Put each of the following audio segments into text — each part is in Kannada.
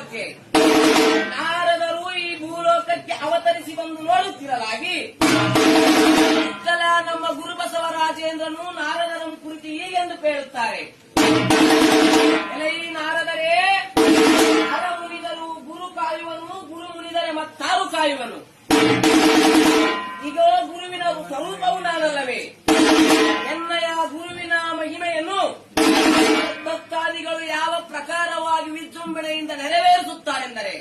ಬಗ್ಗೆ ನಾರದರು ಈ ಭೂಲೋಕಕ್ಕೆ ಅವತರಿಸಿ ಬಂದು ನೋಡುತ್ತಿರಲಾಗಿ ಇತ್ತಲ ನಮ್ಮ ಗುರುಬಸವರಾಜೇಂದ್ರನು ನಾರದರ ಕುರಿತು ಹೀಗೆಂದು ಹೇಳುತ್ತಾರೆ. ಎಲೈ ನಾರದರೇ, ಹರ ಮುನಿದರು ಗುರು ಕಾಯುವನು, ಗುರು ಮುನಿದರೆ ಮತ್ತಾರು ಕಾಯುವನು. ಈಗ ಗುರುವಿನ ಸ್ವರೂಪವು ನಾನಲ್ಲವೇ? ಎನ್ನಯ ಗುರುವಿನ ಮಹಿಮೆಯನ್ನು ಭಕ್ತಾದಿಗಳು ಯಾವ ಪ್ರಕಾರವಾಗಿ ವಿಜೃಂಭಣೆಯಿಂದ ನೆರವೇರಿಸುತ್ತಾರೆಂದರೆ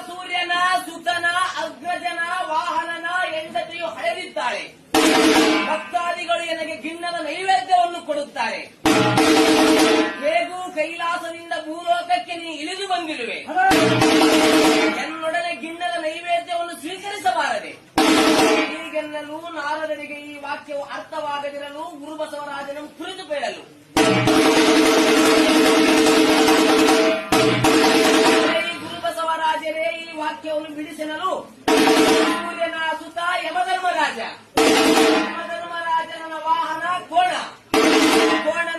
ಸೂರ್ಯನ ಸುತನ ಅಗ್ರಜನ ವಾಹನನ ಹೆಂಡತಿಯು ಹಳೆದಿದ್ದಾಳೆ. ಭಕ್ತಾದಿಗಳು ನನಗೆ ಗಿಣ್ಣದ ನೈವೇದ್ಯವನ್ನು ಕೊಡುತ್ತಾರೆ. ಹೇಗೂ ಕೈಲಾಸದಿಂದ ಭೂಲೋಕಕ್ಕೆ ನೀ ಇಳಿದು ಬಂದಿರುವೆ, ಎನ್ನೊಡನೆ ಗಿಣ್ಣದ ನೈವೇದ್ಯವನ್ನು ಸ್ವೀಕರಿಸಬಾರದೆ. ಹೀಗೆನ್ನಲು ನಾರದರಿಗೆ ಈ ವಾಕ್ಯವು ಅರ್ಥವಾಗದಿರಲು ಗುರುಬಸವರಾಜನನ್ನು ಕುರಿತು ಬೇಡಲು ಗುರುಬಸವರಾಜರೇ ಈ ವಾಕ್ಯವನ್ನು ಬಿಡಿಸೆನಲು ಸೂರ್ಯನ ಸುತ ಯಮಧರ್ಮರಾಜ, ಯಮಧರ್ಮರಾಜನ ವಾಹನ ಕೋಣ, ಕೋಣನ